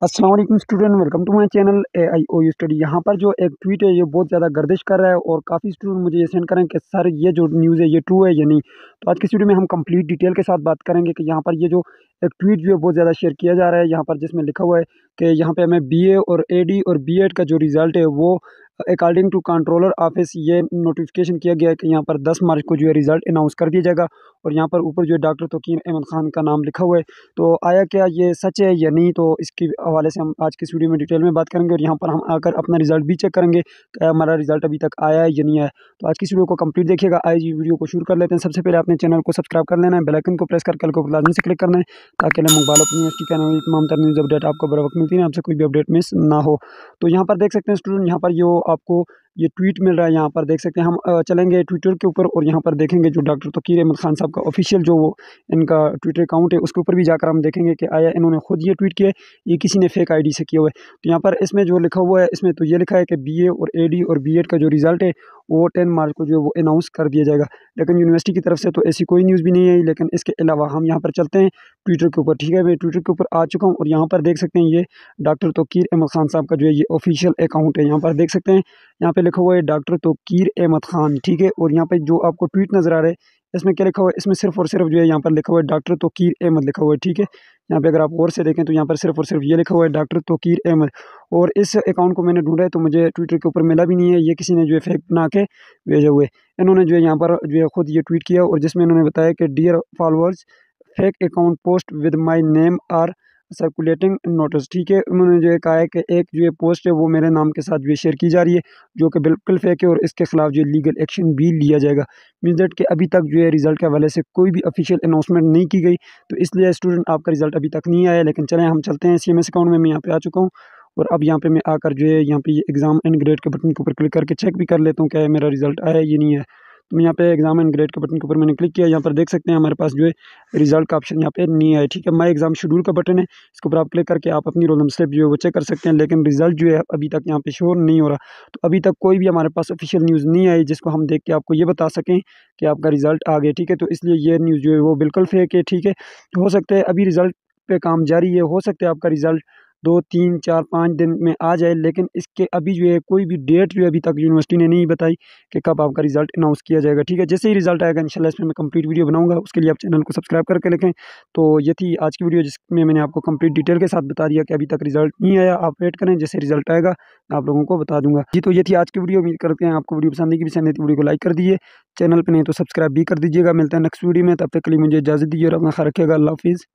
अस्सलाम वालेकुम student, welcome to my channel AIOU study. यहाँ पर जो एक ट्वीट है ये बहुत ज़्यादा गर्दिश कर रहा है और काफ़ी स्टूडेंट मुझे ये सेंड करें कि सर ये जो न्यूज़ है ये ट्रू है या नहीं। तो आज की इस वीडियो में हम कंप्लीट डिटेल के साथ बात करेंगे कि यहाँ पर ये जो एक ट्वीट जो है बहुत ज़्यादा शेयर किया जा रहा है, यहाँ पर जिसमें लिखा हुआ है कि यहाँ पे हमें BA और AD और B.Ed का जो रिज़ल्ट है वो अकॉर्डिंग टू कंट्रोलर ऑफिस ये नोटिफिकेशन किया गया है कि यहाँ पर 10 मार्च को जो है रिज़ल्ट अनाउंस कर दिया जाएगा। और यहाँ पर ऊपर जो है डॉक्टर तौकीर अहमद खान का नाम लिखा हुआ है। तो आया क्या ये सच है या नहीं, तो इसके हवाले से हम आज की इस वीडियो में डिटेल में बात करेंगे और यहाँ पर हम आकर अपना रिज़ल्ट भी चेक करेंगे कि हमारा रिज़ल्ट अभी तक आया है या नहीं आया। तो आज की इस वीडियो को कंप्लीट देखिएगा। आइए वीडियो को शुरू कर लेते हैं। सबसे पहले अपने चैनल को सब्सक्राइब कर लेना है, बेल आइकन को प्रेस करके बेल को लाजमी से क्लिक करना है ताकि मुबारक यूनिवर्सिटी का तमाम तर न्यूज़ अपडेट आपको बर वक्त मिलती है, आपसे कोई भी अपडेट मिस ना हो। तो यहाँ पर देख सकते हैं स्टूडेंट, यहाँ पर जो आपको ये ट्वीट मिल रहा है, यहाँ पर देख सकते हैं। हम चलेंगे ट्विटर के ऊपर और यहाँ पर देखेंगे जो डॉक्टर तौकीर अहमद खान साहब का ऑफिशियल जो वो इनका ट्विटर अकाउंट है उसके ऊपर भी जाकर हम देखेंगे कि आया इन्होंने खुद ये ट्वीट किया है, ये किसी ने फेक आईडी से किया हुआ है। तो यहाँ पर इसमें जो लिखा हुआ है इसमें तो ये लिखा है कि BA और AD और B.Ed का जो रिज़ल्ट है वो 10 मार्च को जो है वो अनाउंस कर दिया जाएगा। लेकिन यूनिवर्सिटी की तरफ से तो ऐसी कोई न्यूज़ भी नहीं आई। लेकिन इसके अलावा हम यहाँ पर चलते हैं ट्विटर के ऊपर। ठीक है, मैं ट्विटर के ऊपर आ चुका हूँ और यहाँ पर देख सकते हैं ये डॉक्टर तौकीर अहमद खान साहब का जो है ये ऑफिशियल अकाउंट है। यहाँ पर देख सकते हैं, यहाँ पे लिखा हुआ है डॉक्टर तौकीर अहमद खान। ठीक है, और यहाँ पे जो आपको ट्वीट नज़र आ रहा है इसमें क्या लिखा हुआ है, इसमें सिर्फ और सिर्फ जो है यहाँ पर लिखा हुआ है डॉक्टर तौकीर अहमद लिखा हुआ है। ठीक है, यहाँ पे अगर आप गौर से देखें तो यहाँ पर सिर्फ और सिर्फ ये लिखा हुआ है डॉक्टर तौकीर अहमद। और इस अकाउंट को मैंने ढूंढा है तो मुझे ट्विटर के ऊपर मिला भी नहीं है, ये किसी ने जो है फेक बना के भेजे हुए। इन्होंने जो है यहाँ पर जो है खुद ये ट्वीट किया और जिसमें इन्होंने बताया कि dear followers, fake account post with my name are circulating notice. ठीक है, उन्होंने जो है कहा है कि एक जो है पोस्ट है वो मेरे नाम के साथ जो है शेयर की जा रही है जो कि बिल्कुल फेक है और इसके खिलाफ जो है लीगल एक्शन भी लिया जाएगा। मीन्स दैट कि अभी तक जो है रिज़ल्ट के हवाले से कोई भी ऑफिशियल अनाउंसमेंट नहीं की गई, तो इसलिए स्टूडेंट आपका रिज़ल्ट अभी तक नहीं आया। लेकिन चलें हम चलते हैं CMS अकाउंट में। मैं यहाँ पे आ चुका हूँ और अब यहाँ पे मैं आकर जो है यहाँ पे ये एग्ज़ाम एंड ग्रेड के बटन के ऊपर क्लिक करके चेक भी कर लेता हूँ क्या मेरा रिज़ल्ट आया ये नहीं है। तो मैं यहाँ पे एग्जाम एंड ग्रेड के बटन के ऊपर मैंने क्लिक किया। यहाँ पर देख सकते हैं हमारे पास जो है रिजल्ट का ऑप्शन यहाँ पे नहीं है। ठीक है, माई एग्जाम शेड्यूल का बटन है, इसके ऊपर आप क्लिक करके आप अपनी रोल नंबर स्लिप जो है वो चेक कर सकते हैं। लेकिन रिजल्ट जो है अभी तक यहाँ पे शो नहीं हो रहा। तो अभी तक कोई भी हमारे पास ऑफिशियल न्यूज़ नहीं आई जिसको हम देख के आपको ये बता सकें कि आपका रिजल्ट आ गया। ठीक है, तो इसलिए ये न्यूज़ जो है वो बिल्कुल फेक है। ठीक है, तो हो सकता है अभी रिजल्ट पे काम जारी है, हो सकता है आपका रिजल्ट 2, 3, 4, 5 दिन में आ जाए। लेकिन इसके अभी जो है कोई भी डेट जो है अभी तक यूनिवर्सिटी ने नहीं बताई कि कब आपका रिजल्ट अनाउंस किया जाएगा। ठीक है, जैसे ही रिजल्ट आएगा इंशाल्लाह इसमें मैं कंप्लीट वीडियो बनाऊंगा, उसके लिए आप चैनल को सब्सक्राइब करके रखें। तो ये थी आज की वीडियो जिसमें मैंने आपको कंप्लीट डिटेल के साथ बता दिया कि अभी तक रिजल्ट नहीं आया। आप वेट करें, जैसे रिजल्ट आएगा मैं आप लोगों को बता दूंगा। जी, तो ये थी आज की वीडियो। उम्मीद करते हैं आपको वीडियो पसंद आएगी। पसंद है तो वीडियो को लाइक कर दीजिए, चैनल पर नहीं तो सब्सक्राइब भी कर दीजिएगा। मिलते हैं नेक्स्ट वीडियो में, तब तक के लिए मुझे इजाज़त दीजिए और अपना ख्याल रखिएगा। अल्लाह हाफिज़।